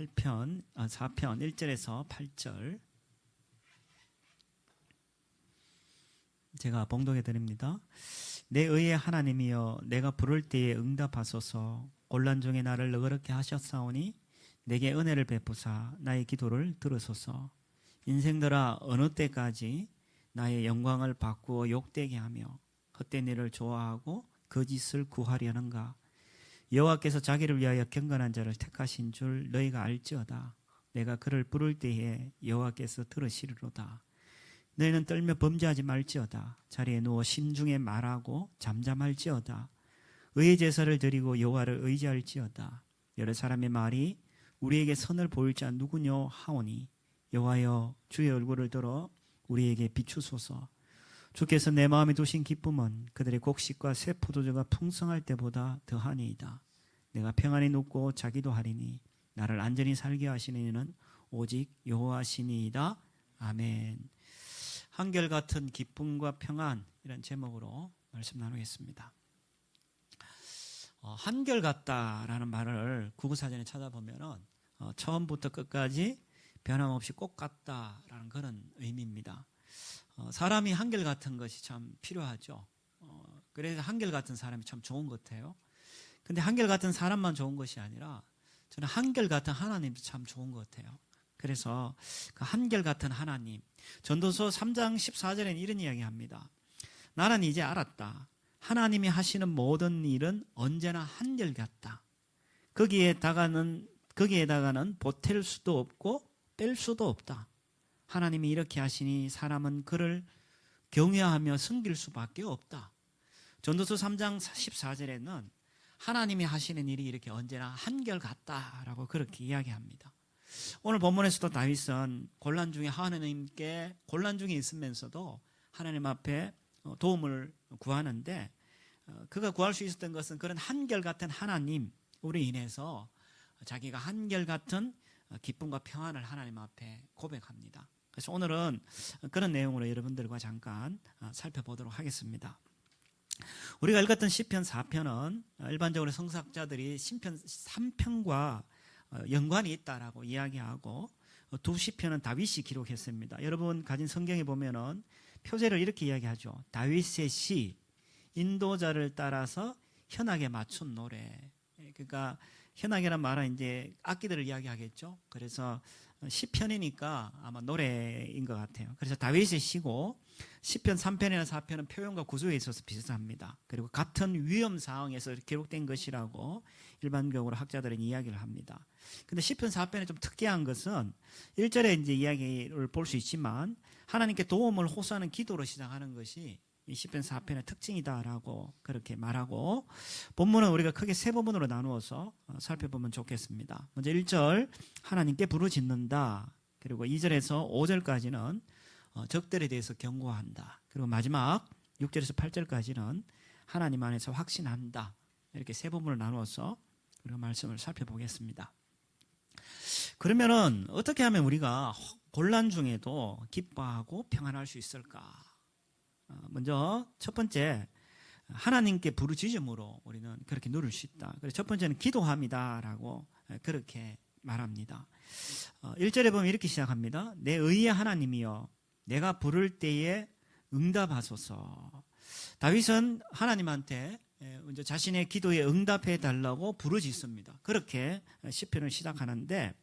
4편 1절에서 8절 제가 봉독해 드립니다. 내 의의 하나님이여 내가 부를 때에 응답하소서. 곤란 중에 나를 너그럽게 하셨사오니 내게 은혜를 베푸사 나의 기도를 들으소서. 인생들아 어느 때까지 나의 영광을 바꾸어 욕되게 하며 헛된 일을 좋아하고 거짓을 구하려는가. 여호와께서 자기를 위하여 경건한 자를 택하신 줄 너희가 알지어다. 내가 그를 부를 때에 여호와께서 들으시리로다. 너희는 떨며 범죄하지 말지어다. 자리에 누워 심중에 말하고 잠잠할지어다. 의의 제사를 드리고 여호와를 의지할지어다. 여러 사람의 말이 우리에게 선을 보일 자 누구뇨 하오니 여호와여 주의 얼굴을 들어 우리에게 비추소서. 주께서 내 마음에 두신 기쁨은 그들의 곡식과 새 포도주가 풍성할 때보다 더하니이다. 내가 평안히 눕고 자기도 하리니 나를 안전히 살게 하시는 이는 오직 여호와시니이다. 아멘. 한결같은 기쁨과 평안, 이런 제목으로 말씀 나누겠습니다. 한결같다라는 말을 국어사전에 찾아보면 처음부터 끝까지 변함없이 꼭 같다라는 그런 의미입니다. 사람이 한결같은 것이 참 필요하죠. 그래서 한결같은 사람이 참 좋은 것 같아요. 근데 한결같은 사람만 좋은 것이 아니라 저는 한결같은 하나님도 참 좋은 것 같아요. 그래서 그 한결같은 하나님, 전도서 3장 14절에는 이런 이야기합니다. 나는 이제 알았다. 하나님이 하시는 모든 일은 언제나 한결같다. 거기에다가는 보탤 수도 없고 뺄 수도 없다. 하나님이 이렇게 하시니 사람은 그를 경외하며 섬길 수밖에 없다. 전도서 3장 14절에는 하나님이 하시는 일이 이렇게 언제나 한결같다라고 그렇게 이야기합니다. 오늘 본문에서도 다윗은 곤란 중에 하나님께 곤란 중에 있으면서도 하나님 앞에 도움을 구하는데 그가 구할 수 있었던 것은 그런 한결같은 하나님 우리 인해서 자기가 한결같은 기쁨과 평안을 하나님 앞에 고백합니다. 그래서 오늘은 그런 내용으로 여러분들과 잠깐 살펴보도록 하겠습니다. 우리가 읽었던 시편 4편은 일반적으로 성서학자들이 시편 3편과 연관이 있다라고 이야기하고 두 시편은 다윗이 기록했습니다. 여러분 가진 성경에 보면은 표제를 이렇게 이야기하죠. 다윗의 시, 인도자를 따라서 현악에 맞춘 노래. 그러니까 현악이라는 말은 이제 악기들을 이야기하겠죠. 그래서 시편이니까 아마 노래인 것 같아요. 그래서 다윗의 시고 시편 3편이나 4편은 표현과 구조에 있어서 비슷합니다. 그리고 같은 위험 상황에서 기록된 것이라고 일반적으로 학자들은 이야기를 합니다. 근데 시편 4편이 좀 특이한 것은 1절에 이제 이야기를 볼 수 있지만 하나님께 도움을 호소하는 기도로 시작하는 것이 이 시편 4편의 특징이다라고 그렇게 말하고 본문은 우리가 크게 세 부분으로 나누어서 살펴보면 좋겠습니다. 먼저 1절 하나님께 부르짖는다. 그리고 2절에서 5절까지는 적들에 대해서 경고한다. 그리고 마지막 6절에서 8절까지는 하나님 안에서 확신한다. 이렇게 세 부분을 나누어서 우리가 말씀을 살펴보겠습니다. 그러면은 어떻게 하면 우리가 곤란 중에도 기뻐하고 평안할 수 있을까? 먼저 첫 번째 하나님께 부르짖음으로 우리는 그렇게 누릴 수 있다. 그래서 첫 번째는 기도함이다라고 그렇게 말합니다. 1절에 보면 이렇게 시작합니다. 내 의의 하나님이여 내가 부를 때에 응답하소서. 다윗은 하나님한테 먼저 자신의 기도에 응답해 달라고 부르짖습니다. 그렇게 시편을 시작하는데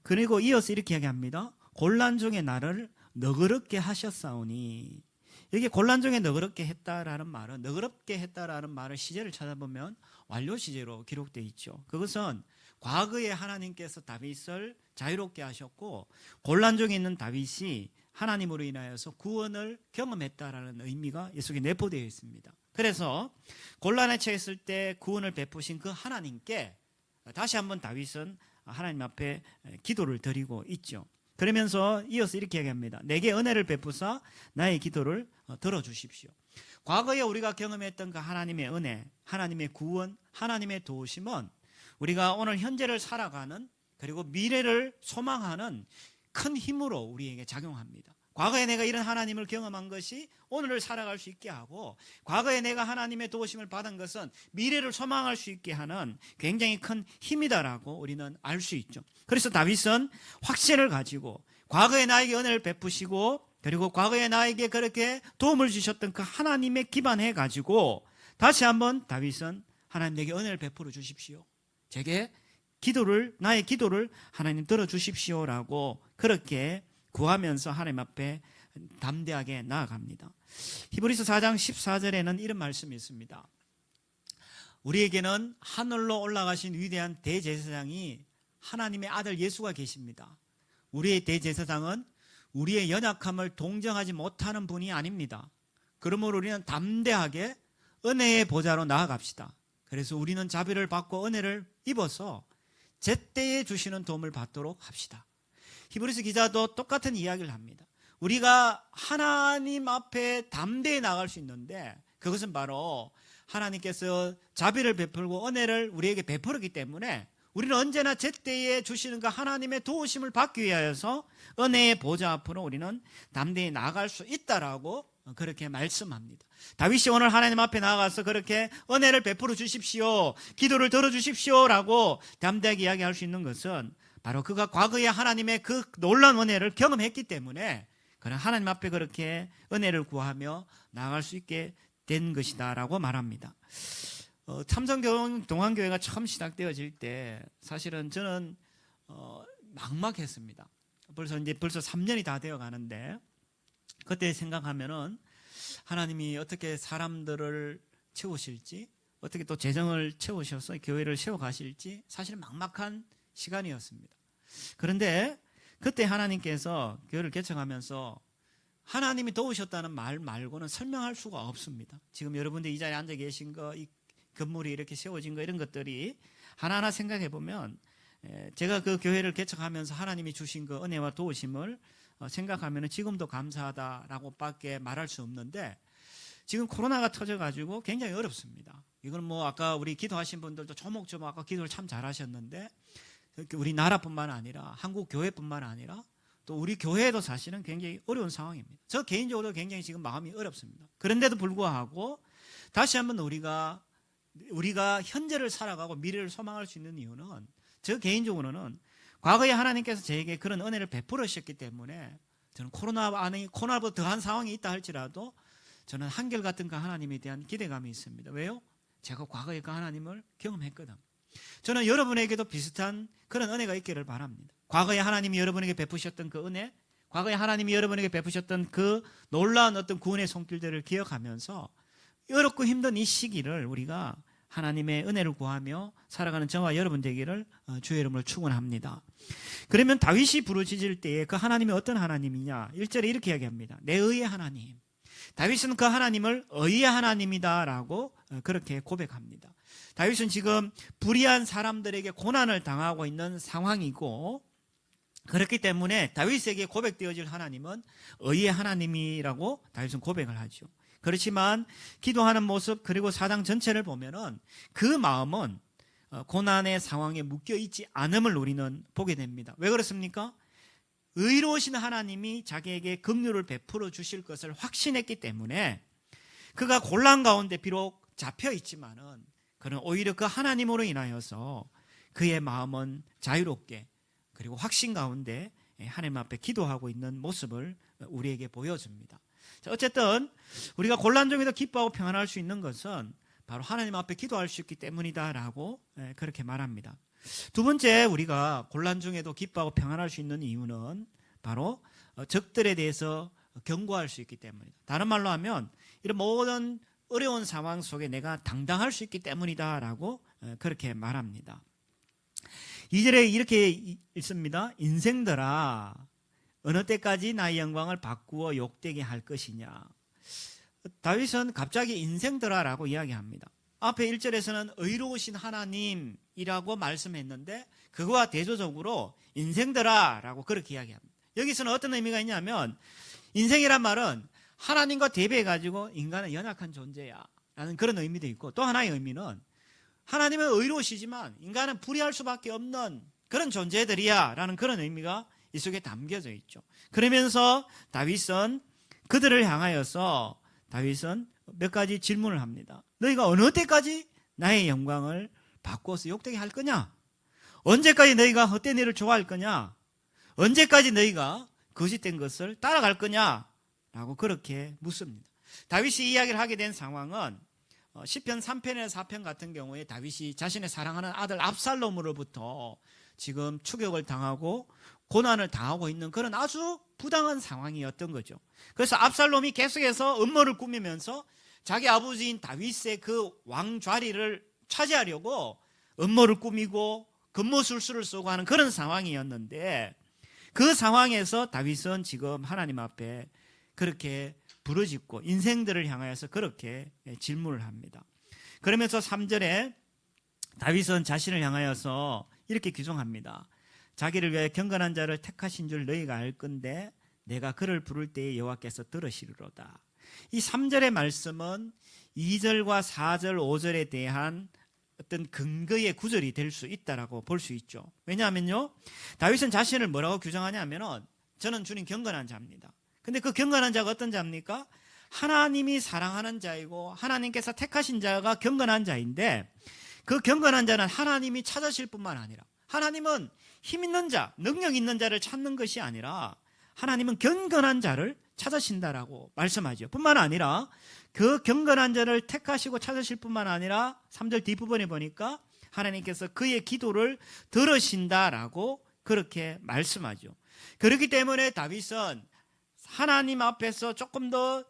그리고 이어서 이렇게 이야기합니다. 곤란 중에 나를 너그럽게 하셨사오니. 여기 곤란 중에 너그럽게 했다라는 말은 너그럽게 했다라는 말을 시제를 찾아보면 완료 시제로 기록되어 있죠. 그것은 과거에 하나님께서 다윗을 자유롭게 하셨고 곤란 중에 있는 다윗이 하나님으로 인하여서 구원을 경험했다라는 의미가 이 속에 내포되어 있습니다. 그래서 곤란에 처했을 때 구원을 베푸신 그 하나님께 다시 한번 다윗은 하나님 앞에 기도를 드리고 있죠. 그러면서 이어서 이렇게 얘기합니다. 내게 은혜를 베푸사 나의 기도를 들어주십시오. 과거에 우리가 경험했던 그 하나님의 은혜, 하나님의 구원, 하나님의 도우심은 우리가 오늘 현재를 살아가는 그리고 미래를 소망하는 큰 힘으로 우리에게 작용합니다. 과거에 내가 이런 하나님을 경험한 것이 오늘을 살아갈 수 있게 하고, 과거에 내가 하나님의 도우심을 받은 것은 미래를 소망할 수 있게 하는 굉장히 큰 힘이다라고 우리는 알 수 있죠. 그래서 다윗은 확신을 가지고 과거에 나에게 은혜를 베푸시고, 그리고 과거에 나에게 그렇게 도움을 주셨던 그 하나님에 기반해 가지고 다시 한번 다윗은 하나님 내게 은혜를 베풀어 주십시오, 제게 나의 기도를 하나님 들어주십시오라고 그렇게 구하면서 하나님 앞에 담대하게 나아갑니다. 히브리서 4장 14절에는 이런 말씀이 있습니다. 우리에게는 하늘로 올라가신 위대한 대제사장이 하나님의 아들 예수가 계십니다. 우리의 대제사장은 우리의 연약함을 동정하지 못하는 분이 아닙니다. 그러므로 우리는 담대하게 은혜의 보좌로 나아갑시다. 그래서 우리는 자비를 받고 은혜를 입어서 제때에 주시는 도움을 받도록 합시다. 히브리서 기자도 똑같은 이야기를 합니다. 우리가 하나님 앞에 담대히 나갈 수 있는데 그것은 바로 하나님께서 자비를 베풀고 은혜를 우리에게 베풀었기 때문에 우리는 언제나 제때에 주시는 그 하나님의 도우심을 받기 위하여서 은혜의 보좌 앞으로 우리는 담대히 나아갈 수 있다라고 그렇게 말씀합니다. 다윗이 오늘 하나님 앞에 나아가서 그렇게 은혜를 베풀어 주십시오, 기도를 들어주십시오라고 담대하게 이야기할 수 있는 것은 바로 그가 과거에 하나님의 그 놀라운 은혜를 경험했기 때문에 그는 하나님 앞에 그렇게 은혜를 구하며 나아갈 수 있게 된 것이다라고 말합니다. 참성동안교회가 처음 시작되어질 때 사실은 저는 막막했습니다. 벌써 3년이 다 되어 가는데 그때 생각하면은 하나님이 어떻게 사람들을 채우실지, 어떻게 또 재정을 채우셔서 교회를 세워가실지 사실은 막막한 시간이었습니다. 그런데 그때 하나님께서 교회를 개척하면서 하나님이 도우셨다는 말 말고는 설명할 수가 없습니다. 지금 여러분들 이 자리에 앉아 계신 거, 이 건물이 이렇게 세워진 거, 이런 것들이 하나하나 생각해 보면 제가 그 교회를 개척하면서 하나님이 주신 그 은혜와 도우심을 생각하면 지금도 감사하다라고 밖에 말할 수 없는데, 지금 코로나가 터져가지고 굉장히 어렵습니다. 이건 뭐 아까 우리 기도하신 분들도 조목조목 아까 기도를 참 잘하셨는데, 우리 나라뿐만 아니라 한국 교회뿐만 아니라 또 우리 교회도 사실은 굉장히 어려운 상황입니다. 저 개인적으로 굉장히 지금 마음이 어렵습니다. 그런데도 불구하고 다시 한번 우리가 현재를 살아가고 미래를 소망할 수 있는 이유는, 저 개인적으로는 과거에 하나님께서 저에게 그런 은혜를 베풀으셨기 때문에 저는 코로나보다 더한 상황이 있다 할지라도 저는 한결같은 그 하나님에 대한 기대감이 있습니다. 왜요? 제가 과거에 그 하나님을 경험했거든. 저는 여러분에게도 비슷한 그런 은혜가 있기를 바랍니다. 과거에 하나님이 여러분에게 베푸셨던 그 은혜, 과거에 하나님이 여러분에게 베푸셨던 그 놀라운 어떤 구원의 손길들을 기억하면서 어렵고 힘든 이 시기를 우리가 하나님의 은혜를 구하며 살아가는 저와 여러분 되기를 주의 이름으로 축원합니다. 그러면 다윗이 부르짖을 때에 그 하나님이 어떤 하나님이냐? 1절에 이렇게 이야기합니다. 내 의의 하나님. 다윗은 그 하나님을 의의 하나님이다라고 그렇게 고백합니다. 다윗은 지금 불의한 사람들에게 고난을 당하고 있는 상황이고, 그렇기 때문에 다윗에게 고백되어질 하나님은 의의 하나님이라고 다윗은 고백을 하죠. 그렇지만 기도하는 모습, 그리고 사당 전체를 보면은 그 마음은 고난의 상황에 묶여 있지 않음을 우리는 보게 됩니다. 왜 그렇습니까? 의로우신 하나님이 자기에게 긍휼을 베풀어 주실 것을 확신했기 때문에 그가 곤란 가운데 비록 잡혀 있지만은 그는 오히려 그 하나님으로 인하여서 그의 마음은 자유롭게, 그리고 확신 가운데 하나님 앞에 기도하고 있는 모습을 우리에게 보여줍니다. 어쨌든 우리가 곤란 중에도 기뻐하고 평안할 수 있는 것은 바로 하나님 앞에 기도할 수 있기 때문이다라고 그렇게 말합니다. 두 번째, 우리가 곤란 중에도 기뻐하고 평안할 수 있는 이유는 바로 적들에 대해서 경고할 수 있기 때문이다. 다른 말로 하면 이런 모든 어려운 상황 속에 내가 당당할 수 있기 때문이다라고 그렇게 말합니다. 2절에 이렇게 있습니다. 인생들아, 어느 때까지 나의 영광을 바꾸어 욕되게 할 것이냐. 다윗은 갑자기 인생들아라고 이야기합니다. 앞에 1절에서는 의로우신 하나님이라고 말씀했는데 그거와 대조적으로 인생들아라고 그렇게 이야기합니다. 여기서는 어떤 의미가 있냐면, 인생이란 말은 하나님과 대비해가지고 인간은 연약한 존재야 라는 그런 의미도 있고, 또 하나의 의미는 하나님은 의로우시지만 인간은 불의할 수밖에 없는 그런 존재들이야 라는 그런 의미가 이 속에 담겨져 있죠. 그러면서 다윗은 그들을 향하여서 다윗은 몇 가지 질문을 합니다. 너희가 어느 때까지 나의 영광을 바꾸어서 욕되게 할 거냐? 언제까지 너희가 헛된 일을 좋아할 거냐? 언제까지 너희가 거짓된 것을 따라갈 거냐? 라고 그렇게 묻습니다. 다윗이 이야기를 하게 된 상황은 시편 3편이나 4편 같은 경우에 다윗이 자신의 사랑하는 아들 압살롬으로부터 지금 추격을 당하고 고난을 당하고 있는 그런 아주 부당한 상황이었던 거죠. 그래서 압살롬이 계속해서 음모를 꾸미면서 자기 아버지인 다윗의 그 왕 자리를 차지하려고 음모를 꾸미고 금모술수를 쓰고 하는 그런 상황이었는데, 그 상황에서 다윗은 지금 하나님 앞에 그렇게 부르짖고 인생들을 향하여서 그렇게 질문을 합니다. 그러면서 3절에 다윗은 자신을 향하여서 이렇게 규정합니다. 자기를 위하여 경건한 자를 택하신 줄 너희가 알 건데 내가 그를 부를 때에 여호와께서 들으시리로다. 이 3절의 말씀은 2절과 4절, 5절에 대한 어떤 근거의 구절이 될 수 있다라고 볼 수 있죠. 왜냐하면요, 다윗은 자신을 뭐라고 규정하냐면은 저는 주님 경건한 자입니다. 근데 그 경건한 자가 어떤 자입니까? 하나님이 사랑하는 자이고 하나님께서 택하신 자가 경건한 자인데, 그 경건한 자는 하나님이 찾으실 뿐만 아니라, 하나님은 힘 있는 자, 능력 있는 자를 찾는 것이 아니라 하나님은 경건한 자를 찾으신다라고 말씀하죠. 뿐만 아니라 그 경건한 자를 택하시고 찾으실 뿐만 아니라 3절 뒷부분에 보니까 하나님께서 그의 기도를 들으신다라고 그렇게 말씀하죠. 그렇기 때문에 다윗은 하나님 앞에서 조금 더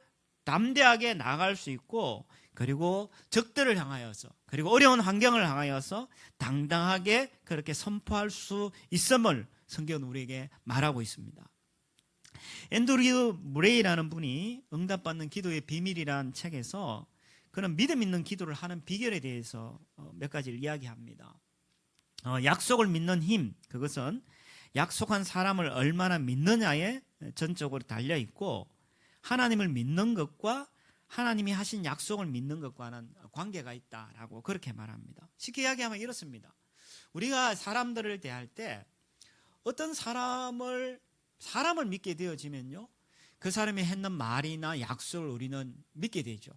담대하게 나아갈 수 있고, 그리고 적들을 향하여서, 그리고 어려운 환경을 향하여서 당당하게 그렇게 선포할 수 있음을 성경은 우리에게 말하고 있습니다. 앤드류 무레이라는 분이 응답받는 기도의 비밀이라는 책에서 그런 믿음 있는 기도를 하는 비결에 대해서 몇 가지를 이야기합니다. 약속을 믿는 힘, 그것은 약속한 사람을 얼마나 믿느냐에 전적으로 달려있고, 하나님을 믿는 것과 하나님이 하신 약속을 믿는 것과는 관계가 있다라고 그렇게 말합니다. 쉽게 이야기하면 이렇습니다. 우리가 사람들을 대할 때 어떤 사람을 믿게 되어지면요, 그 사람이 했는 말이나 약속을 우리는 믿게 되죠.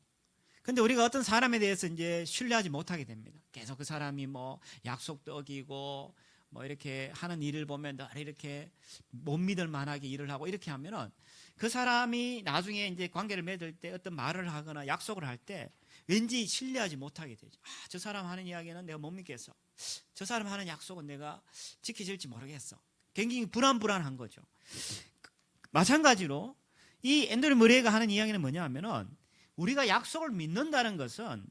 근데 우리가 어떤 사람에 대해서 이제 신뢰하지 못하게 됩니다. 계속 그 사람이 뭐 약속도 어기고 뭐 이렇게 하는 일을 보면 늘 이렇게 못 믿을 만하게 일을 하고 이렇게 하면은 그 사람이 나중에 이제 관계를 맺을 때 어떤 말을 하거나 약속을 할 때 왠지 신뢰하지 못하게 되죠. 저 사람 하는 이야기는 내가 못 믿겠어. 저 사람 하는 약속은 내가 지켜질지 모르겠어. 굉장히 불안한 거죠. 마찬가지로 이 앤드류 머레이가 하는 이야기는 뭐냐 하면은, 우리가 약속을 믿는다는 것은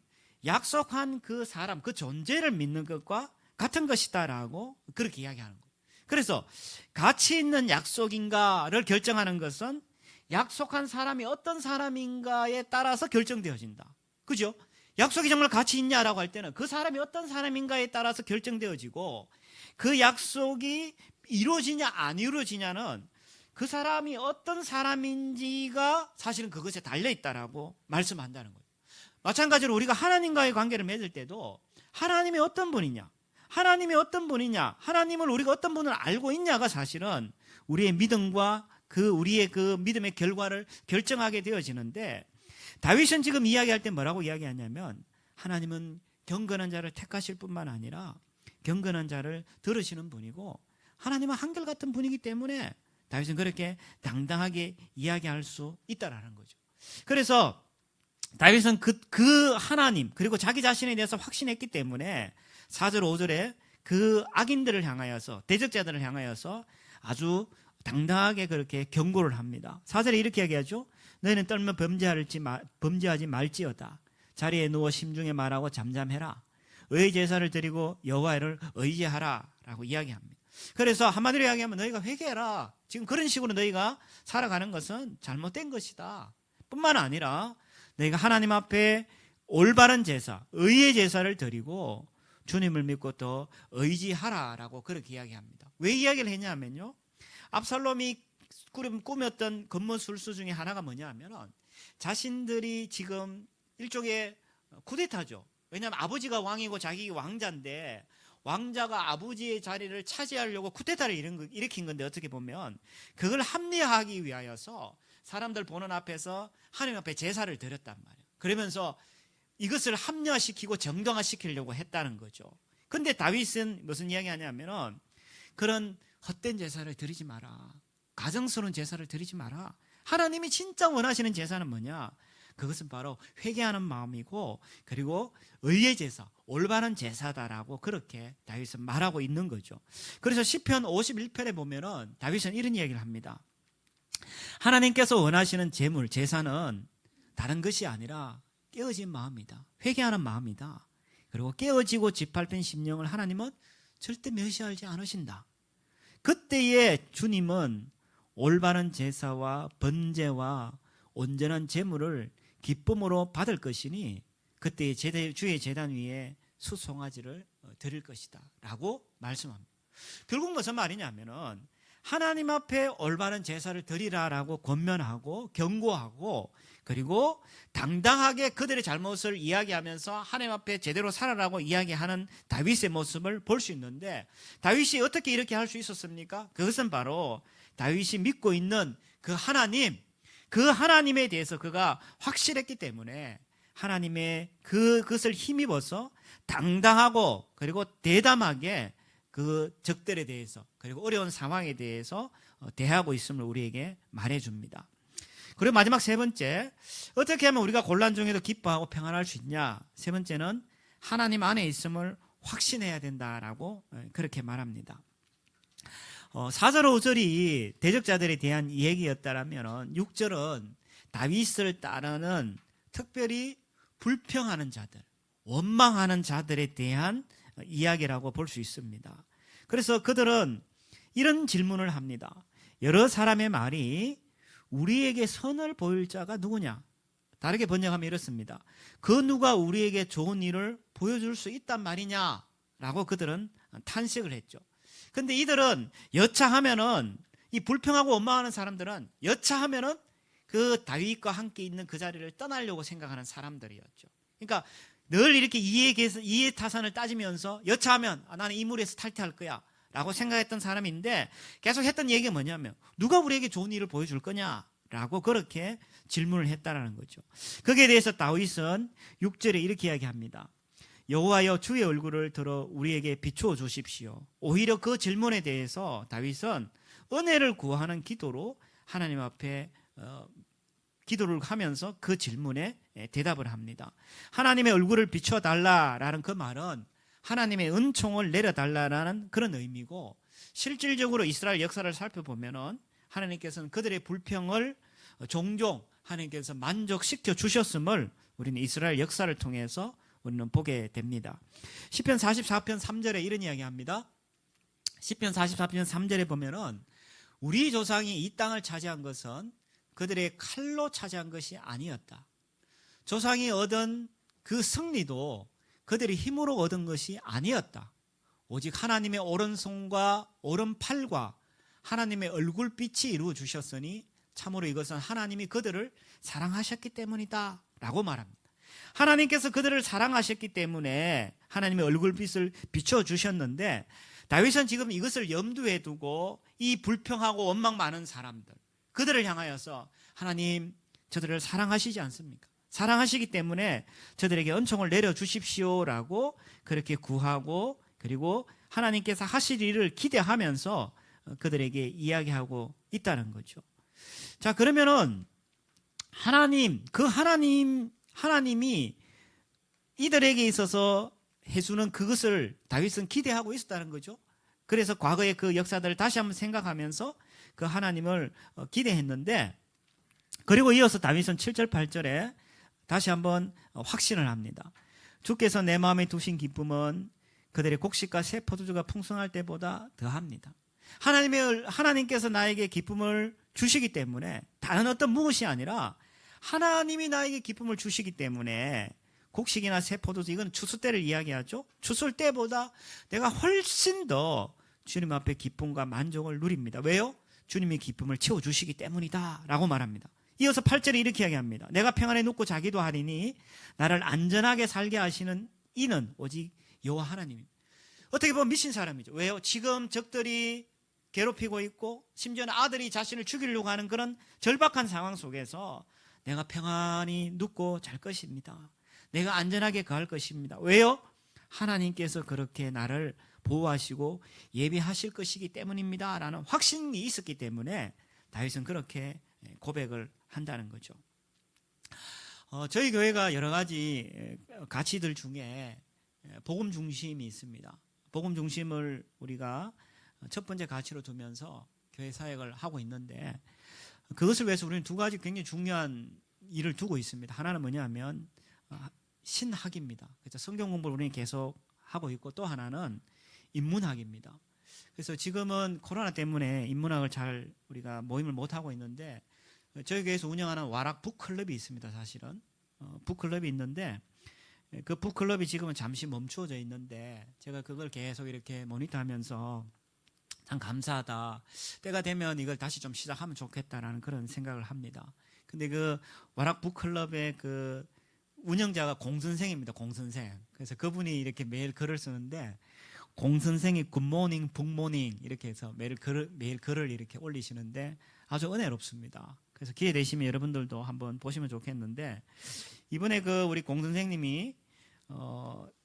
약속한 그 사람, 그 존재를 믿는 것과 같은 것이다라고 그렇게 이야기하는 거예요. 그래서 가치 있는 약속인가를 결정하는 것은 약속한 사람이 어떤 사람인가에 따라서 결정되어진다. 그죠? 약속이 정말 가치 있냐라고 할 때는 그 사람이 어떤 사람인가에 따라서 결정되어지고, 그 약속이 이루어지냐 안 이루어지냐는 그 사람이 어떤 사람인지가 사실은 그것에 달려있다라고 말씀한다는 거예요. 마찬가지로 우리가 하나님과의 관계를 맺을 때도 하나님이 어떤 분이냐, 하나님을 우리가 어떤 분을 알고 있냐가 사실은 우리의 믿음과 우리의 그 믿음의 결과를 결정하게 되어지는데, 다윗은 지금 이야기할 때 뭐라고 이야기하냐면, 하나님은 경건한 자를 택하실 뿐만 아니라 경건한 자를 들으시는 분이고, 하나님은 한결같은 분이기 때문에 다윗은 그렇게 당당하게 이야기할 수 있다라는 거죠. 그래서 다윗은 그 하나님, 그리고 자기 자신에 대해서 확신했기 때문에 4절 5절에 그 악인들을 향하여서, 대적자들을 향하여서 아주 당당하게 그렇게 경고를 합니다. 4절에 이렇게 이야기하죠. 너희는 떨며 범죄하지 말지어다. 자리에 누워 심중에 말하고 잠잠해라. 의의 제사를 드리고 여호와를 의지하라 라고 이야기합니다. 그래서 한마디로 이야기하면 너희가 회개해라. 지금 그런 식으로 너희가 살아가는 것은 잘못된 것이다. 뿐만 아니라 너희가 하나님 앞에 올바른 제사, 의의 제사를 드리고 주님을 믿고 또 의지하라라고 그렇게 이야기합니다. 왜 이야기를 했냐면요, 압살롬이 꾸몄던 건모술수 중에 하나가 뭐냐 하면, 자신들이 지금 일종의 쿠데타죠. 왜냐하면 아버지가 왕이고 자기가 왕자인데 왕자가 아버지의 자리를 차지하려고 쿠데타를 일으킨 건데, 어떻게 보면 그걸 합리화하기 위하여서 사람들 보는 앞에서 하나님 앞에 제사를 드렸단 말이에요. 그러면서 이것을 합리화시키고 정당화시키려고 했다는 거죠. 근데 다윗은 무슨 이야기 하냐면은 그런 헛된 제사를 드리지 마라. 가정스러운 제사를 드리지 마라. 하나님이 진짜 원하시는 제사는 뭐냐? 그것은 바로 회개하는 마음이고, 그리고 의의 제사, 올바른 제사다라고 그렇게 다윗은 말하고 있는 거죠. 그래서 시편 51편에 보면은 다윗은 이런 이야기를 합니다. 하나님께서 원하시는 제물, 제사는 다른 것이 아니라 깨어진 마음이다. 회개하는 마음이다. 그리고 깨어지고 짓밟힌 심령을 하나님은 절대 멸시하지 않으신다. 그때에 주님은 올바른 제사와 번제와 온전한 제물을 기쁨으로 받을 것이니 그때의 주의 제단 위에 수송아지를 드릴 것이다 라고 말씀합니다. 결국 무슨 말이냐면은 하나님 앞에 올바른 제사를 드리라라고 권면하고 경고하고, 그리고 당당하게 그들의 잘못을 이야기하면서 하나님 앞에 제대로 살아라고 이야기하는 다윗의 모습을 볼 수 있는데, 다윗이 어떻게 이렇게 할 수 있었습니까? 그것은 바로 다윗이 믿고 있는 그 하나님에 대해서 그가 확실했기 때문에 하나님의 그것을 힘입어서 당당하고 그리고 대담하게 그 적들에 대해서, 그리고 어려운 상황에 대해서 대하고 있음을 우리에게 말해줍니다. 그리고 마지막 세 번째, 어떻게 하면 우리가 곤란 중에도 기뻐하고 평안할 수 있냐? 세 번째는 하나님 안에 있음을 확신해야 된다라고 그렇게 말합니다. 4절 5절이 대적자들에 대한 얘기였다라면 6절은 다윗을 따르는 특별히 불평하는 자들, 원망하는 자들에 대한 이야기라고 볼 수 있습니다. 그래서 그들은 이런 질문을 합니다. 여러 사람의 말이 우리에게 선을 보일 자가 누구냐? 다르게 번역하면 이렇습니다. 그 누가 우리에게 좋은 일을 보여줄 수 있단 말이냐? 라고 그들은 탄식을 했죠. 근데 이들은 여차하면은, 이 불평하고 원망하는 사람들은 여차하면은 그 다윗과 함께 있는 그 자리를 떠나려고 생각하는 사람들이었죠. 그러니까 늘 이렇게 이해타산을 따지면서 여차하면 나는 이 무리에서 탈퇴할 거야 라고 생각했던 사람인데, 계속 했던 얘기가 뭐냐면 누가 우리에게 좋은 일을 보여줄 거냐 라고 그렇게 질문을 했다라는 거죠. 거기에 대해서 다윗은 6절에 이렇게 이야기합니다. 여호와여, 주의 얼굴을 들어 우리에게 비추어 주십시오. 오히려 그 질문에 대해서 다윗은 은혜를 구하는 기도로 하나님 앞에 기도를 하면서 그 질문에 대답을 합니다. 하나님의 얼굴을 비추어 달라라는 그 말은 하나님의 은총을 내려달라라는 그런 의미고, 실질적으로 이스라엘 역사를 살펴보면은 하나님께서는 그들의 불평을 종종 하나님께서 만족시켜 주셨음을 우리는 이스라엘 역사를 통해서 우리는 보게 됩니다. 시편 44편 3절에 이런 이야기합니다. 시편 44편 3절에 보면은 우리 조상이 이 땅을 차지한 것은 그들의 칼로 차지한 것이 아니었다. 조상이 얻은 그 승리도 그들의 힘으로 얻은 것이 아니었다. 오직 하나님의 오른손과 오른팔과 하나님의 얼굴빛이 이루어 주셨으니 참으로 이것은 하나님이 그들을 사랑하셨기 때문이다 라고 말합니다. 하나님께서 그들을 사랑하셨기 때문에 하나님의 얼굴빛을 비춰 주셨는데, 다윗은 지금 이것을 염두에 두고 이 불평하고 원망 많은 사람들, 그들을 향하여서 하나님, 저들을 사랑하시지 않습니까? 사랑하시기 때문에 저들에게 은총을 내려주십시오라고 그렇게 구하고, 그리고 하나님께서 하실 일을 기대하면서 그들에게 이야기하고 있다는 거죠. 자, 그러면은 하나님이 이들에게 있어서 해주는 그것을 다윗은 기대하고 있었다는 거죠. 그래서 과거의 그 역사들을 다시 한번 생각하면서 그 하나님을 기대했는데, 그리고 이어서 다윗은 7절 8절에 다시 한번 확신을 합니다. 주께서 내 마음에 두신 기쁨은 그들의 곡식과 새 포도주가 풍성할 때보다 더합니다. 하나님께서 나에게 기쁨을 주시기 때문에, 다른 어떤 무엇이 아니라 하나님이 나에게 기쁨을 주시기 때문에, 곡식이나 새 포도주, 이건 추수 때를 이야기하죠. 추수 때보다 내가 훨씬 더 주님 앞에 기쁨과 만족을 누립니다. 왜요? 주님이 기쁨을 채워주시기 때문이다 라고 말합니다. 이어서 8절에 이렇게 이야기합니다. 내가 평안에 눕고 자기도 하리니 나를 안전하게 살게 하시는 이는 오직 여호와 하나님입니다. 어떻게 보면 미친 사람이죠. 왜요? 지금 적들이 괴롭히고 있고 심지어는 아들이 자신을 죽이려고 하는 그런 절박한 상황 속에서 내가 평안히 눕고 잘 것입니다. 내가 안전하게 갈 것입니다. 왜요? 하나님께서 그렇게 나를 보호하시고 예비하실 것이기 때문입니다 라는 확신이 있었기 때문에 다윗은 그렇게 고백을 한다는 거죠. 저희 교회가 여러 가지 가치들 중에 복음 중심이 있습니다. 복음 중심을 우리가 첫 번째 가치로 두면서 교회 사역을 하고 있는데, 그것을 위해서 우리는 두 가지 굉장히 중요한 일을 두고 있습니다. 하나는 뭐냐면 신학입니다. 그래서 성경 공부를 우리는 계속 하고 있고, 또 하나는 인문학입니다. 그래서 지금은 코로나 때문에 인문학을 잘 우리가 모임을 못 하고 있는데, 저희 교회에서 운영하는 와락 북클럽이 있습니다. 사실은 북클럽이 있는데, 그 북클럽이 지금은 잠시 멈추어져 있는데 제가 그걸 계속 이렇게 모니터하면서 참 감사하다, 때가 되면 이걸 다시 좀 시작하면 좋겠다라는 그런 생각을 합니다. 근데 그 와락 북클럽의 그 운영자가 공선생입니다. 공선생. 그래서 그분이 이렇게 매일 글을 쓰는데, 공선생이 굿모닝 북모닝 이렇게 해서 매일 글을 이렇게 올리시는데 아주 은혜롭습니다. 그래서 기회 되시면 여러분들도 한번 보시면 좋겠는데, 이번에 그 우리 공선생님이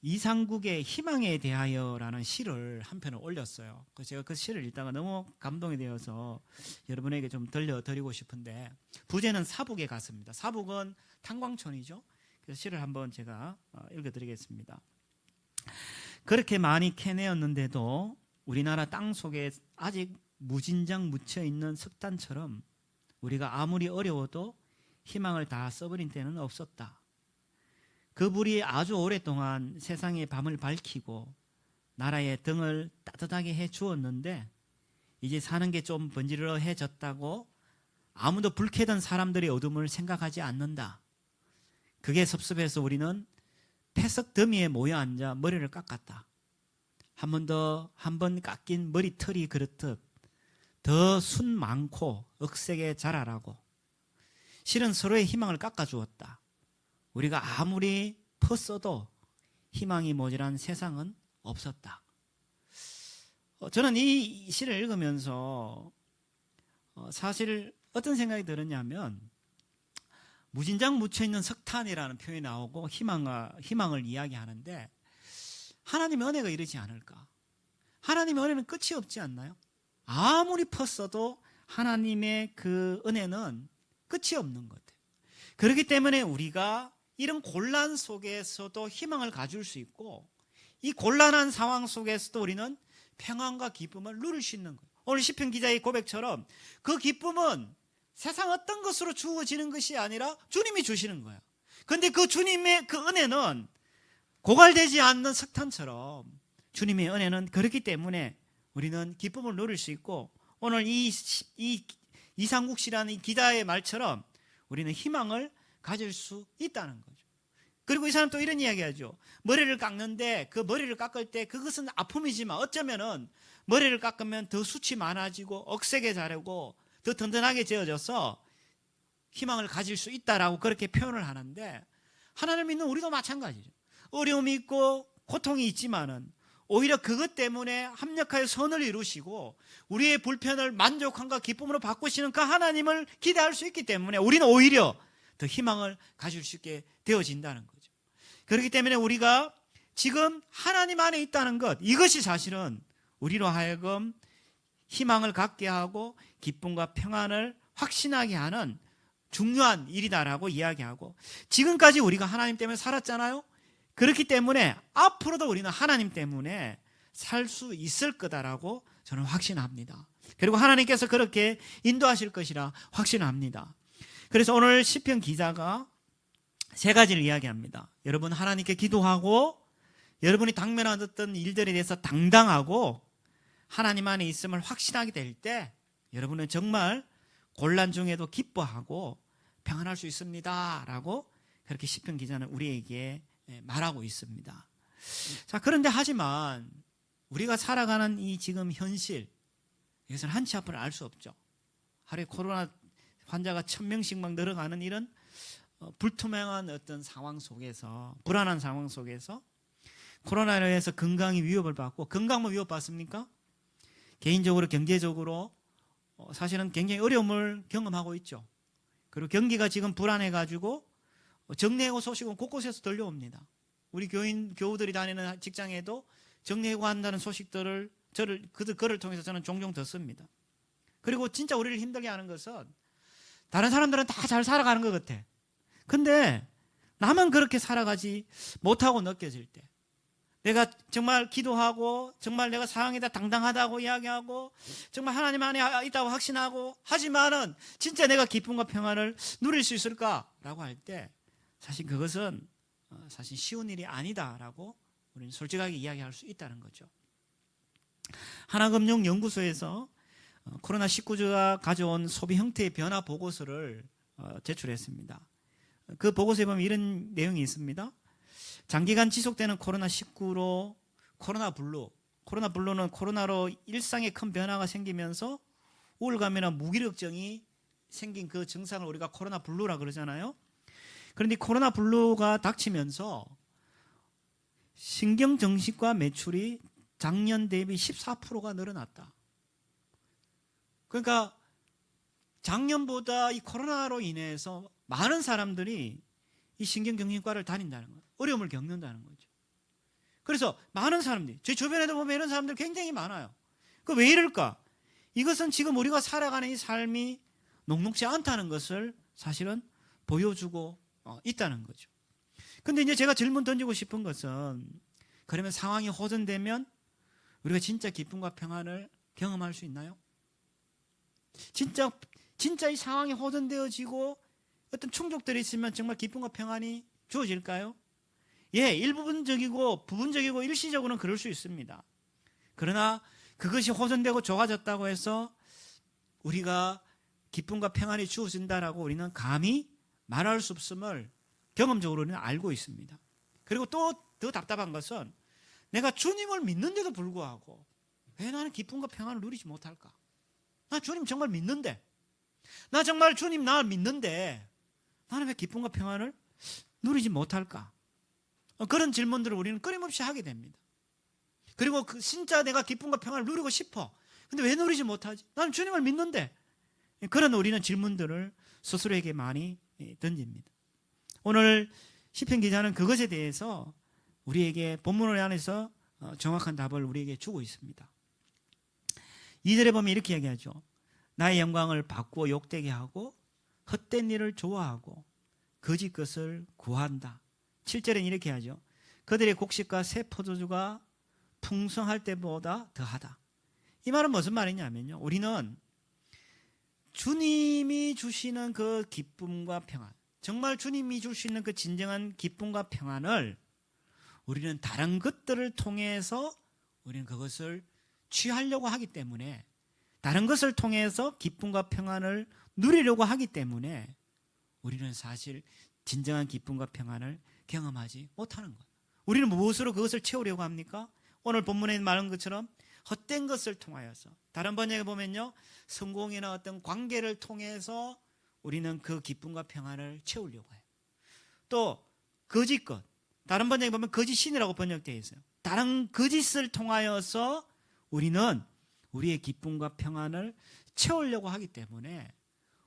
이상국의 희망에 대하여라는 시를 한 편을 올렸어요. 그래서 제가 그 시를 읽다가 너무 감동이 되어서 여러분에게 좀 들려드리고 싶은데, 부제는 사북에 갔습니다. 사북은 탄광촌이죠. 그래서 시를 한번 제가 읽어드리겠습니다. 그렇게 많이 캐내었는데도 우리나라 땅 속에 아직 무진장 묻혀있는 석탄처럼 우리가 아무리 어려워도 희망을 다 써버린 때는 없었다. 그 불이 아주 오랫동안 세상의 밤을 밝히고 나라의 등을 따뜻하게 해주었는데, 이제 사는 게 좀 번지르르해졌다고 아무도 불 켜던 사람들의 어둠을 생각하지 않는다. 그게 섭섭해서 우리는 폐석 더미에 모여 앉아 머리를 깎았다. 한 번 깎인 머리털이 그렇듯 더 순 많고 억세게 자라라고. 실은 서로의 희망을 깎아주었다. 우리가 아무리 퍼써도 희망이 모자란 세상은 없었다. 저는 이 시를 읽으면서 사실 어떤 생각이 들었냐면, 무진장 묻혀있는 석탄이라는 표현이 나오고 희망을 이야기하는데, 하나님의 은혜가 이러지 않을까? 하나님의 은혜는 끝이 없지 않나요? 아무리 퍼써도 하나님의 그 은혜는 끝이 없는 것 같아요. 그렇기 때문에 우리가 이런 곤란 속에서도 희망을 가질 수 있고, 이 곤란한 상황 속에서도 우리는 평안과 기쁨을 누릴 수 있는 거예요. 오늘 시편 기자의 고백처럼 그 기쁨은 세상 어떤 것으로 주어지는 것이 아니라 주님이 주시는 거예요. 그런데 그 주님의 그 은혜는 고갈되지 않는 석탄처럼, 주님의 은혜는 그렇기 때문에 우리는 기쁨을 누릴 수 있고, 오늘 이 이상국 씨라는 이 기자의 말처럼 우리는 희망을 가질 수 있다는 거죠. 그리고 이 사람 또 이런 이야기하죠. 머리를 깎는데 그 머리를 깎을 때 그것은 아픔이지만 어쩌면은 머리를 깎으면 더 숱이 많아지고 억세게 자라고 더 든든하게 지어져서 희망을 가질 수 있다라고 그렇게 표현을 하는데, 하나님을 믿는 우리도 마찬가지죠. 어려움이 있고 고통이 있지만은 오히려 그것 때문에 합력하여 선을 이루시고 우리의 불편을 만족함과 기쁨으로 바꾸시는 그 하나님을 기대할 수 있기 때문에 우리는 오히려 더 희망을 가질 수 있게 되어진다는 거죠. 그렇기 때문에 우리가 지금 하나님 안에 있다는 것, 이것이 사실은 우리로 하여금 희망을 갖게 하고 기쁨과 평안을 확신하게 하는 중요한 일이다라고 이야기하고, 지금까지 우리가 하나님 때문에 살았잖아요. 그렇기 때문에 앞으로도 우리는 하나님 때문에 살 수 있을 거다라고 저는 확신합니다. 그리고 하나님께서 그렇게 인도하실 것이라 확신합니다. 그래서 오늘 시편 기자가 세 가지를 이야기합니다. 여러분, 하나님께 기도하고 여러분이 당면하던 일들에 대해서 당당하고 하나님 안에 있음을 확신하게 될 때 여러분은 정말 곤란 중에도 기뻐하고 평안할 수 있습니다 라고 그렇게 시편 기자는 우리에게 말하고 있습니다. 자, 그런데 하지만 우리가 살아가는 이 지금 현실, 이것은 한치 앞을 알 수 없죠. 하루에 코로나 환자가 1000명씩 막 늘어가는 이런 불투명한 어떤 상황 속에서, 불안한 상황 속에서 코로나로 인해서 건강이 위협을 받고, 건강만 위협받습니까? 개인적으로 경제적으로 사실은 굉장히 어려움을 경험하고 있죠. 그리고 경기가 지금 불안해가지고 정례해고 소식은 곳곳에서 들려옵니다. 우리 교우들이 다니는 직장에도 정례해고 한다는 소식들을 그를 통해서 저는 종종 듣습니다. 그리고 진짜 우리를 힘들게 하는 것은 다른 사람들은 다 잘 살아가는 것 같아. 근데 나만 그렇게 살아가지 못하고 느껴질 때, 내가 정말 기도하고 정말 내가 사랑이다 당당하다고 이야기하고 정말 하나님 안에 있다고 확신하고 하지만은 진짜 내가 기쁨과 평안을 누릴 수 있을까라고 할 때 사실 그것은 사실 쉬운 일이 아니다라고 우리는 솔직하게 이야기할 수 있다는 거죠. 하나금융연구소에서 코로나19가 가져온 소비 형태의 변화 보고서를 제출했습니다. 그 보고서에 보면 이런 내용이 있습니다. 장기간 지속되는 코로나19로 코로나블루는 코로나로 일상에 큰 변화가 생기면서 우울감이나 무기력증이 생긴 그 증상을 우리가 코로나블루라 그러잖아요. 그런데 코로나블루가 닥치면서 신경정신과 매출이 작년 대비 14%가 늘어났다. 그러니까 작년보다 이 코로나로 인해서 많은 사람들이 이 신경정신과를 다닌다는 거예요. 어려움을 겪는다는 거죠. 그래서 많은 사람들이, 제 주변에도 보면 이런 사람들 굉장히 많아요. 그 왜 이럴까? 이것은 지금 우리가 살아가는 이 삶이 녹록지 않다는 것을 사실은 보여주고 있다는 거죠. 근데 이제 제가 질문 던지고 싶은 것은, 그러면 상황이 호전되면 우리가 진짜 기쁨과 평안을 경험할 수 있나요? 진짜 이 상황이 호전되어지고 어떤 충족들이 있으면 정말 기쁨과 평안이 주어질까요? 예, 부분적이고 일시적으로는 그럴 수 있습니다. 그러나 그것이 호전되고 좋아졌다고 해서 우리가 기쁨과 평안이 주어진다라고 우리는 감히 말할 수 없음을 경험적으로는 알고 있습니다. 그리고 또 더 답답한 것은, 내가 주님을 믿는데도 불구하고 왜 나는 기쁨과 평안을 누리지 못할까? 나 주님 정말 믿는데, 나 정말 주님 나 믿는데 나는 왜 기쁨과 평안을 누리지 못할까? 그런 질문들을 우리는 끊임없이 하게 됩니다. 그리고 진짜 내가 기쁨과 평안을 누리고 싶어. 근데 왜 누리지 못하지? 나는 주님을 믿는데. 그런 우리는 질문들을 스스로에게 많이 던집니다. 오늘 시편 기자는 그것에 대해서 우리에게 본문을 안에서 정확한 답을 우리에게 주고 있습니다. 2절에 보면 이렇게 이야기하죠. 나의 영광을 바꾸어 욕되게 하고 헛된 일을 좋아하고 거짓 것을 구한다. 7절에는 이렇게 하죠. 그들의 곡식과 새 포도주가 풍성할 때보다 더하다. 이 말은 무슨 말이냐면요, 우리는 주님이 주시는 그 기쁨과 평안, 정말 주님이 줄 수 있는 그 진정한 기쁨과 평안을 우리는 다른 것들을 통해서 우리는 그것을 취하려고 하기 때문에, 다른 것을 통해서 기쁨과 평안을 누리려고 하기 때문에 우리는 사실 진정한 기쁨과 평안을 경험하지 못하는 거예요. 우리는 무엇으로 그것을 채우려고 합니까? 오늘 본문에 말한 것처럼 헛된 것을 통하여서, 다른 번역에 보면요, 성공이나 어떤 관계를 통해서 우리는 그 기쁨과 평안을 채우려고 해요. 또 거짓 것, 다른 번역에 보면 거짓신이라고 번역되어 있어요. 다른 거짓을 통하여서 우리는 우리의 기쁨과 평안을 채우려고 하기 때문에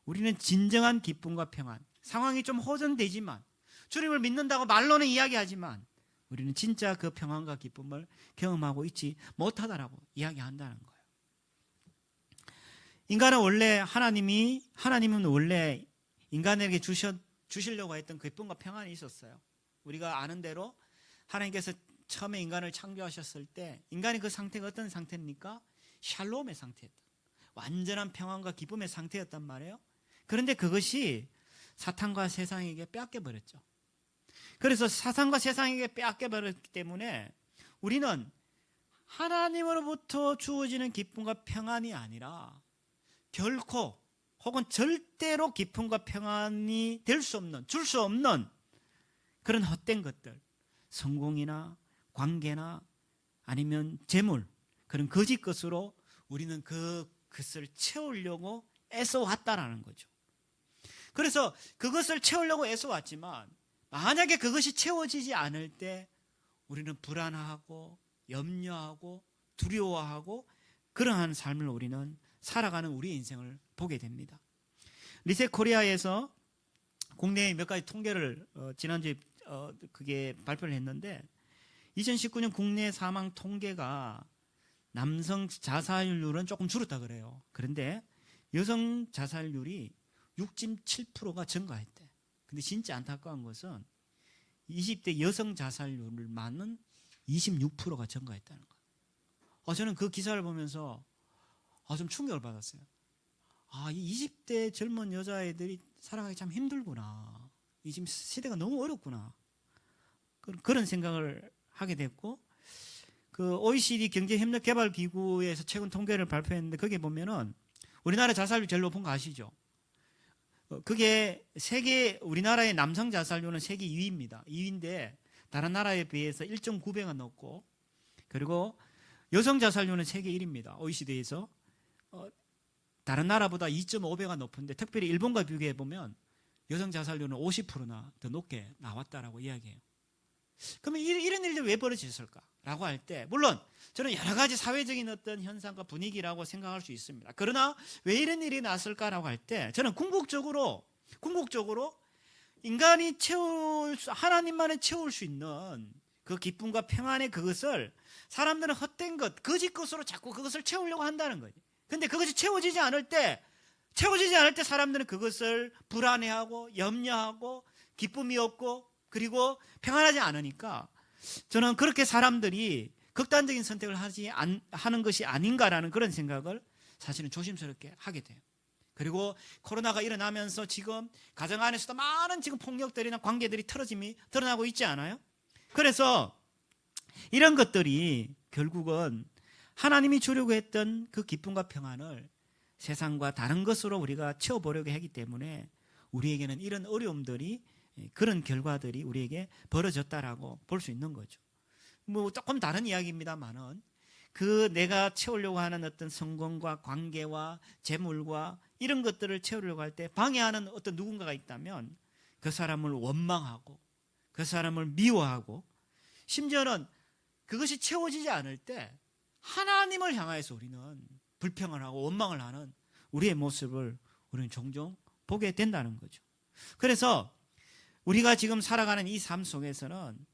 우리는 진정한 기쁨과 평안, 상황이 좀 호전되지만, 주님을 믿는다고 말로는 이야기하지만 우리는 진짜 그 평안과 기쁨을 경험하고 있지 못하다라고 이야기한다는 거예요. 인간은 원래 하나님은 원래 인간에게 주시려고 했던 기쁨과 평안이 있었어요. 우리가 아는 대로 하나님께서 처음에 인간을 창조하셨을 때 인간의 그 상태가 어떤 상태입니까? 샬롬의 상태였다. 완전한 평안과 기쁨의 상태였단 말이에요. 그런데 그것이 사탄과 세상에게 빼앗겨버렸죠. 그래서 사탄과 세상에게 빼앗겨버렸기 때문에 우리는 하나님으로부터 주어지는 기쁨과 평안이 아니라 결코 혹은 절대로 기쁨과 평안이 될 수 없는, 줄 수 없는 그런 헛된 것들, 성공이나 관계나 아니면 재물, 그런 거짓 것으로 우리는 그것을 채우려고 애써왔다라는 거죠. 그래서 그것을 채우려고 애써왔지만 만약에 그것이 채워지지 않을 때 우리는 불안하고 염려하고 두려워하고 그러한 삶을 우리는 살아가는 우리 인생을 보게 됩니다. 리셋 코리아에서 국내에 몇 가지 통계를 지난주에 그게 발표를 했는데 2019년 국내 사망 통계가 남성 자살률은 조금 줄었다 그래요. 그런데 여성 자살률이 6.7%가 증가했대. 근데 진짜 안타까운 것은 20대 여성 자살률만은 26%가 증가했다는 거예요. 저는 그 기사를 보면서 좀 충격을 받았어요. 이 20대 젊은 여자애들이 살아가기 참 힘들구나. 이 지금 시대가 너무 어렵구나. 그런 생각을 하게 됐고, 그 OECD 경제협력개발기구에서 최근 통계를 발표했는데 거기에 보면은 우리나라 자살률 제일 높은 거 아시죠? 그게 우리나라의 남성 자살률은 세계 2위입니다. 2위인데 다른 나라에 비해서 1.9배가 높고, 그리고 여성 자살률은 세계 1위입니다. OECD에서. 다른 나라보다 2.5배가 높은데 특별히 일본과 비교해 보면 여성 자살률은 50%나 더 높게 나왔다라고 이야기해요. 그러면 이런 일들이 왜 벌어졌을까라고 할 때, 물론 저는 여러 가지 사회적인 어떤 현상과 분위기라고 생각할 수 있습니다. 그러나 왜 이런 일이 났을까라고 할 때, 저는 궁극적으로 인간이 하나님만이 채울 수 있는 그 기쁨과 평안의 그것을 사람들은 헛된 것, 거짓 것으로 자꾸 그것을 채우려고 한다는 거예요. 근데 그것이 채워지지 않을 때 사람들은 그것을 불안해하고 염려하고 기쁨이 없고 그리고 평안하지 않으니까, 저는 그렇게 사람들이 극단적인 선택을 하는 것이 아닌가라는 그런 생각을 사실은 조심스럽게 하게 돼요. 그리고 코로나가 일어나면서 지금 가정 안에서도 많은 지금 폭력들이나 관계들이 드러나고 있지 않아요? 그래서 이런 것들이 결국은 하나님이 주려고 했던 그 기쁨과 평안을 세상과 다른 것으로 우리가 채워보려고 하기 때문에 우리에게는 이런 어려움들이, 그런 결과들이 우리에게 벌어졌다라고 볼 수 있는 거죠. 조금 다른 이야기입니다만은 내가 채우려고 하는 어떤 성공과 관계와 재물과 이런 것들을 채우려고 할 때 방해하는 어떤 누군가가 있다면 그 사람을 원망하고 그 사람을 미워하고, 심지어는 그것이 채워지지 않을 때 하나님을 향해서 우리는 불평을 하고 원망을 하는 우리의 모습을 우리는 종종 보게 된다는 거죠. 그래서 우리가 지금 살아가는 이 삶 속에서는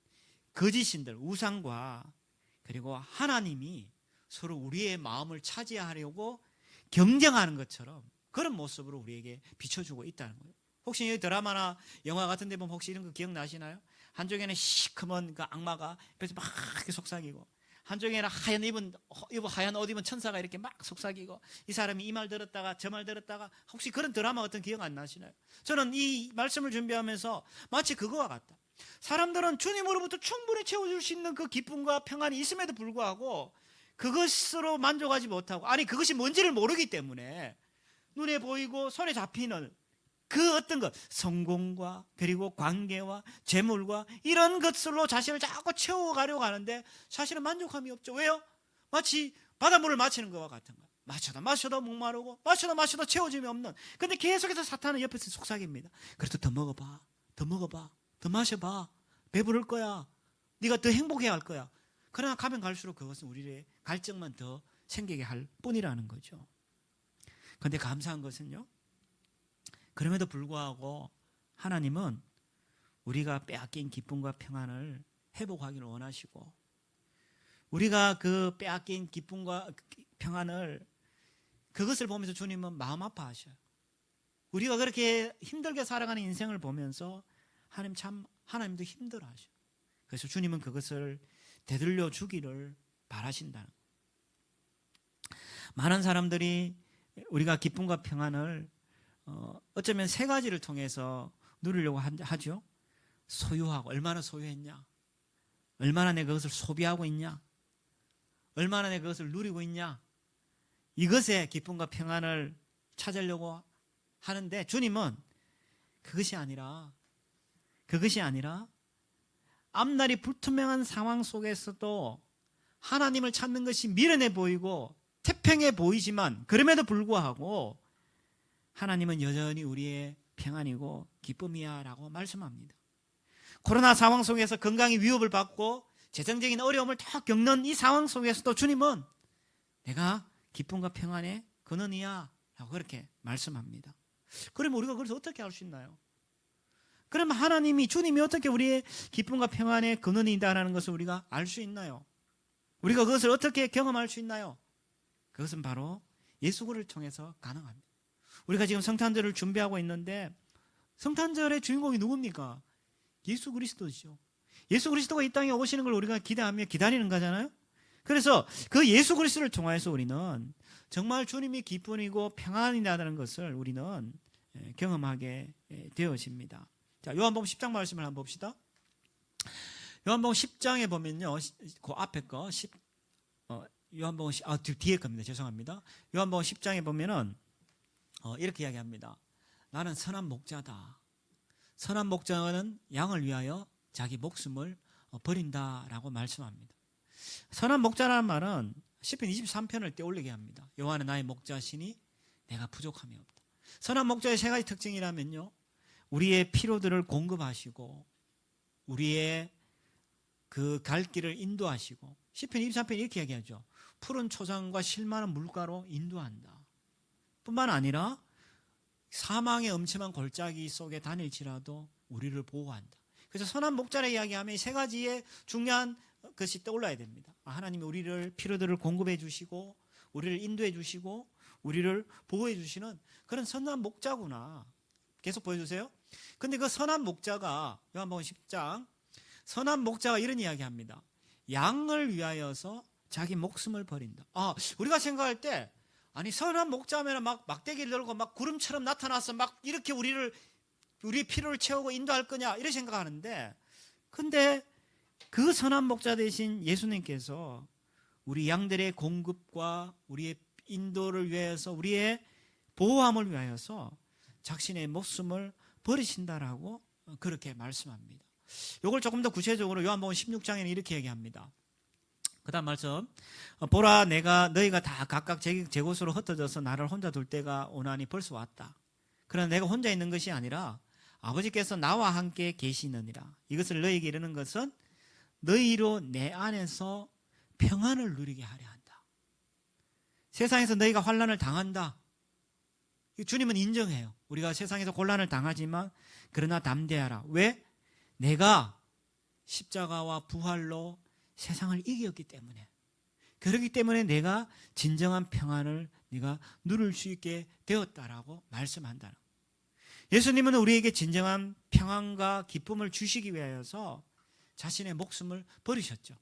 거짓신들, 우상과 그리고 하나님이 서로 우리의 마음을 차지하려고 경쟁하는 것처럼 그런 모습으로 우리에게 비춰주고 있다는 거예요. 혹시 이 드라마나 영화 같은 데 보면 혹시 이런 거 기억나시나요? 한쪽에는 시커먼 그 악마가 옆에서 막 이렇게 속삭이고, 한쪽에는 하얀 옷 입은 천사가 이렇게 막 속삭이고, 이 사람이 이 말 들었다가 저 말 들었다가, 혹시 그런 드라마 같은 기억 안 나시나요? 저는 이 말씀을 준비하면서 마치 그거와 같다. 사람들은 주님으로부터 충분히 채워줄 수 있는 그 기쁨과 평안이 있음에도 불구하고 그것으로 만족하지 못하고, 그것이 뭔지를 모르기 때문에 눈에 보이고 손에 잡히는 그 어떤 것, 성공과 그리고 관계와 재물과 이런 것들로 자신을 자꾸 채워가려고 하는데 사실은 만족함이 없죠. 왜요? 마치 바닷물을 마시는 것과 같은 거예요. 마셔도 목마르고 마셔도 채워짐이 없는. 근데 계속해서 사탄은 옆에서 속삭입니다. 그래도 더 먹어봐, 더 마셔봐, 배부를 거야, 네가 더 행복해야 할 거야. 그러나 가면 갈수록 그것은 우리의 갈증만 더 생기게 할 뿐이라는 거죠. 그런데 감사한 것은요, 그럼에도 불구하고 하나님은 우리가 빼앗긴 기쁨과 평안을 회복하기를 원하시고, 우리가 그 빼앗긴 기쁨과 평안을, 그것을 보면서 주님은 마음 아파하셔요. 우리가 그렇게 힘들게 살아가는 인생을 보면서 하나님도 힘들어하셔요. 그래서 주님은 그것을 되돌려 주기를 바라신다는 거예요. 많은 사람들이 우리가 기쁨과 평안을 어쩌면 세 가지를 통해서 누리려고 하죠. 소유하고, 얼마나 소유했냐, 얼마나 내가 그것을 소비하고 있냐, 얼마나 내가 그것을 누리고 있냐, 이것에 기쁨과 평안을 찾으려고 하는데, 주님은 그것이 아니라 앞날이 불투명한 상황 속에서도 하나님을 찾는 것이 미련해 보이고 태평해 보이지만, 그럼에도 불구하고 하나님은 여전히 우리의 평안이고 기쁨이야 라고 말씀합니다. 코로나 상황 속에서 건강이 위협을 받고 재정적인 어려움을 다 겪는 이 상황 속에서도 주님은 내가 기쁨과 평안의 근원이야 라고 그렇게 말씀합니다. 그러면 우리가 그래서 어떻게 할 수 있나요? 그러면 하나님이, 주님이 어떻게 우리의 기쁨과 평안의 근원이다라는 것을 우리가 알 수 있나요? 우리가 그것을 어떻게 경험할 수 있나요? 그것은 바로 예수를 통해서 가능합니다. 우리가 지금 성탄절을 준비하고 있는데 성탄절의 주인공이 누굽니까? 예수 그리스도죠. 예수 그리스도가 이 땅에 오시는 걸 우리가 기대하며 기다리는 거잖아요. 그래서 그 예수 그리스도를 통해서 우리는 정말 주님이 기쁨이고 평안이라는 것을 우리는 경험하게 되어집니다. 자, 요한복음 10장 말씀을 한번 봅시다. 요한복음 10장에 보면요, 그 앞에 거 요한복음 뒤에 겁니다. 죄송합니다. 요한복음 10장에 보면은 이렇게 이야기합니다. 나는 선한 목자다. 선한 목자는 양을 위하여 자기 목숨을 버린다라고 말씀합니다. 선한 목자라는 말은 시편 23편을 떼올리게 합니다. 여호와는 나의 목자시니 내가 부족함이 없다. 선한 목자의 세 가지 특징이라면요, 우리의 필요들을 공급하시고 우리의 그 갈 길을 인도하시고, 시편 23편 이렇게 얘기하죠. 푸른 초장과 실만한 물가로 인도한다. 뿐만 아니라 사망의 엄침한 골짜기 속에 다닐지라도 우리를 보호한다. 그래서 선한 목자를 이야기하면 이 세 가지의 중요한 것이 떠올라야 됩니다. 하나님이 우리를 필요들을 공급해 주시고 우리를 인도해 주시고 우리를 보호해 주시는 그런 선한 목자구나. 계속 보여주세요. 근데 그 선한 목자가 요한복음 10장 선한 목자가 이런 이야기합니다. 양을 위하여서 자기 목숨을 버린다. 우리가 생각할 때 아니 선한 목자면 막 막대기를 들고 막 구름처럼 나타나서 막 이렇게 우리의 필요를 채우고 인도할 거냐 이렇게 생각하는데, 근데 그 선한 목자 대신 예수님께서 우리 양들의 공급과 우리의 인도를 위하여서 우리의 보호함을 위하여서 자신의 목숨을 버리신다라고 그렇게 말씀합니다. 이걸 조금 더 구체적으로 요한복음 16장에는 이렇게 얘기합니다. 그 다음 말씀, 보라 너희가 다 각각 제 곳으로 흩어져서 나를 혼자 둘 때가 오나니 벌써 왔다. 그러나 내가 혼자 있는 것이 아니라 아버지께서 나와 함께 계시느니라. 이것을 너희에게 이르는 것은 너희로 내 안에서 평안을 누리게 하려 한다. 세상에서 너희가 환난을 당한다. 주님은 인정해요. 우리가 세상에서 곤란을 당하지만 그러나 담대하라. 왜? 내가 십자가와 부활로 세상을 이겼기 때문에, 그렇기 때문에 내가 진정한 평안을 네가 누릴 수 있게 되었다라고 말씀한다는 거예요. 예수님은 우리에게 진정한 평안과 기쁨을 주시기 위하여서 자신의 목숨을 버리셨죠.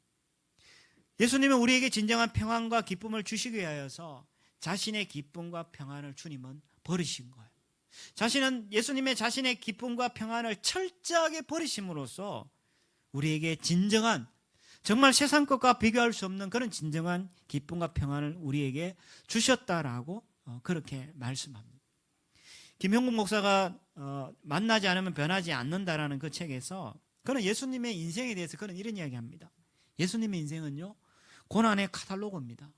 예수님은 우리에게 진정한 평안과 기쁨을 주시기 위하여서 자신의 기쁨과 평안을 주님은 버리신 거예요. 예수님의 자신의 기쁨과 평안을 철저하게 버리심으로써 우리에게 진정한, 정말 세상 것과 비교할 수 없는 그런 진정한 기쁨과 평안을 우리에게 주셨다라고 그렇게 말씀합니다. 김형국 목사가 만나지 않으면 변하지 않는다라는 그 책에서 그는 예수님의 인생에 대해서 그는 이런 이야기합니다. 예수님의 인생은요, 고난의 카탈로그입니다.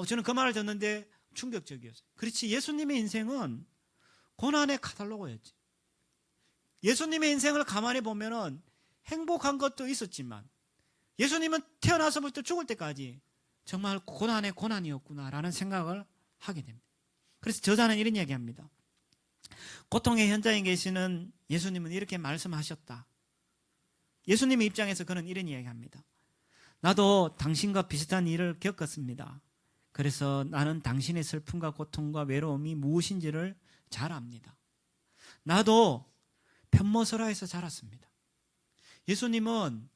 저는 그 말을 듣는데 충격적이었어요. 그렇지, 예수님의 인생은 고난의 카탈로그였지. 예수님의 인생을 가만히 보면은 행복한 것도 있었지만 예수님은 태어나서부터 죽을 때까지 정말 고난의 고난이었구나라는 생각을 하게 됩니다. 그래서 저자는 이런 이야기합니다. 고통의 현장에 계시는 예수님은 이렇게 말씀하셨다. 예수님의 입장에서 그는 이런 이야기합니다. 나도 당신과 비슷한 일을 겪었습니다. 그래서 나는 당신의 슬픔과 고통과 외로움이 무엇인지를 잘 압니다. 나도 편모설화에서 자랐습니다. 예수님은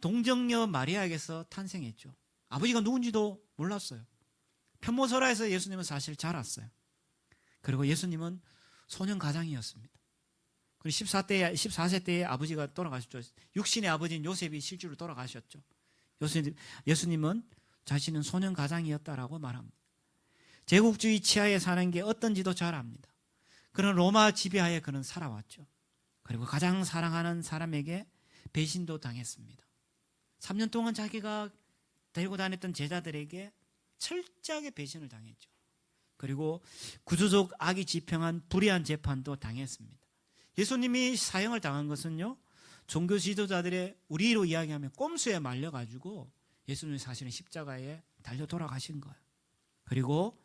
동정녀 마리아에게서 탄생했죠. 아버지가 누군지도 몰랐어요. 편모설화에서 예수님은 사실 자랐어요. 그리고 예수님은 소년 가장이었습니다. 그리고 14세 때에 아버지가 돌아가셨죠. 육신의 아버지인 요셉이 실제로 돌아가셨죠. 예수님은 자신은 소년 가장이었다라고 말합니다. 제국주의 치하에 사는 게 어떤지도 잘 압니다. 그런 로마 지배하에 그는 살아왔죠. 그리고 가장 사랑하는 사람에게 배신도 당했습니다. 3년 동안 자기가 데리고 다녔던 제자들에게 철저하게 배신을 당했죠. 그리고 구조적 악이 지평한 불의한 재판도 당했습니다. 예수님이 사형을 당한 것은요, 종교 지도자들의 우리로 이야기하면 꼼수에 말려가지고 예수님이 사실은 십자가에 달려 돌아가신 거예요. 그리고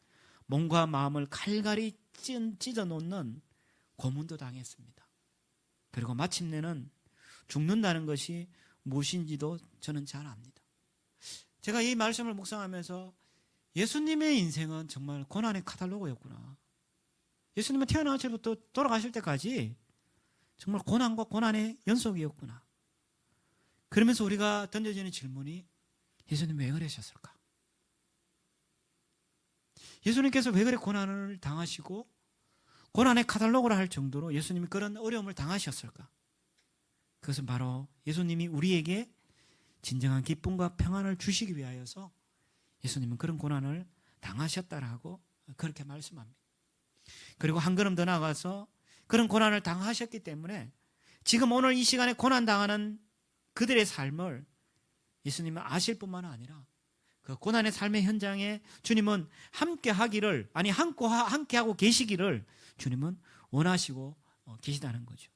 몸과 마음을 칼갈이 찢어 놓는 고문도 당했습니다. 그리고 마침내는 죽는다는 것이 무엇인지도 저는 잘 압니다. 제가 이 말씀을 묵상하면서 예수님의 인생은 정말 고난의 카탈로그였구나. 예수님은 태어나실 때부터 돌아가실 때까지 정말 고난과 고난의 연속이었구나. 그러면서 우리가 던져지는 질문이 예수님 왜 그러셨을까? 예수님께서 왜 그래 고난을 당하시고 고난의 카탈로그라 할 정도로 예수님이 그런 어려움을 당하셨을까? 그것은 바로 예수님이 우리에게 진정한 기쁨과 평안을 주시기 위하여서 예수님은 그런 고난을 당하셨다라고 그렇게 말씀합니다. 그리고 한 걸음 더 나아가서 그런 고난을 당하셨기 때문에 지금 오늘 이 시간에 고난 당하는 그들의 삶을 예수님은 아실 뿐만 아니라 그 고난의 삶의 현장에 주님은 함께 하기를, 아니 함께 하고 계시기를 주님은 원하시고 계시다는 거죠.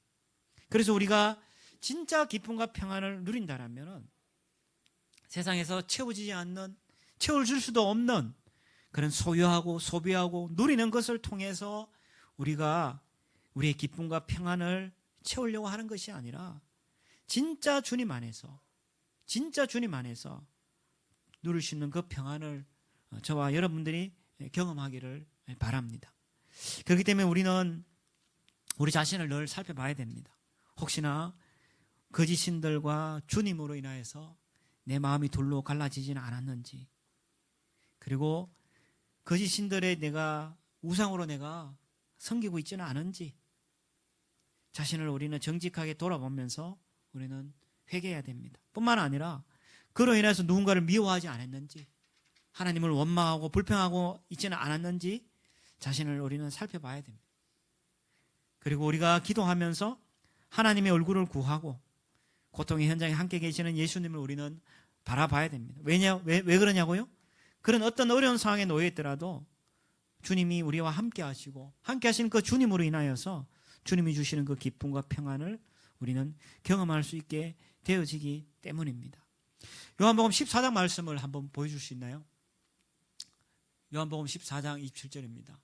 그래서 우리가 진짜 기쁨과 평안을 누린다라면 세상에서 채워지지 않는, 채워줄 수도 없는 그런 소유하고 소비하고 누리는 것을 통해서 우리가 우리의 기쁨과 평안을 채우려고 하는 것이 아니라 진짜 주님 안에서 누릴 수 있는 그 평안을 저와 여러분들이 경험하기를 바랍니다. 그렇기 때문에 우리는 우리 자신을 늘 살펴봐야 됩니다. 혹시나 거짓 신들과 주님으로 인하여서 내 마음이 돌로 갈라지지는 않았는지, 그리고 거짓 신들의 내가 우상으로 내가 섬기고 있지는 않은지 자신을 우리는 정직하게 돌아보면서 우리는 회개해야 됩니다. 뿐만 아니라 그로 인해서 누군가를 미워하지 않았는지, 하나님을 원망하고 불평하고 있지는 않았는지 자신을 우리는 살펴봐야 됩니다. 그리고 우리가 기도하면서 하나님의 얼굴을 구하고 고통의 현장에 함께 계시는 예수님을 우리는 바라봐야 됩니다. 왜 그러냐고요? 그런 어떤 어려운 상황에 놓여 있더라도 주님이 우리와 함께 하시고 함께 하시는 그 주님으로 인하여서 주님이 주시는 그 기쁨과 평안을 우리는 경험할 수 있게 되어지기 때문입니다. 요한복음 14장 말씀을 한번 보여줄 수 있나요? 요한복음 14장 27절입니다.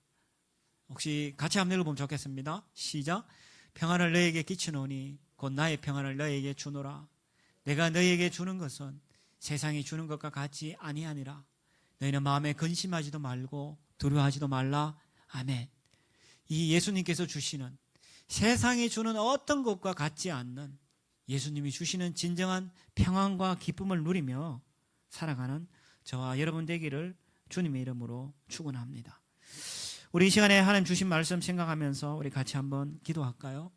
혹시 같이 한번 읽어보면 좋겠습니다. 시작. 평안을 너에게 끼치노니 곧 나의 평안을 너에게 주노라. 내가 너에게 주는 것은 세상이 주는 것과 같이 아니하니라. 너희는 마음에 근심하지도 말고 두려워하지도 말라. 아멘. 이 예수님께서 주시는, 세상이 주는 어떤 것과 같지 않는 예수님이 주시는 진정한 평안과 기쁨을 누리며 살아가는 저와 여러분 되기를 주님의 이름으로 축원합니다. 우리 이 시간에 하나님 주신 말씀 생각하면서 우리 같이 한번 기도할까요?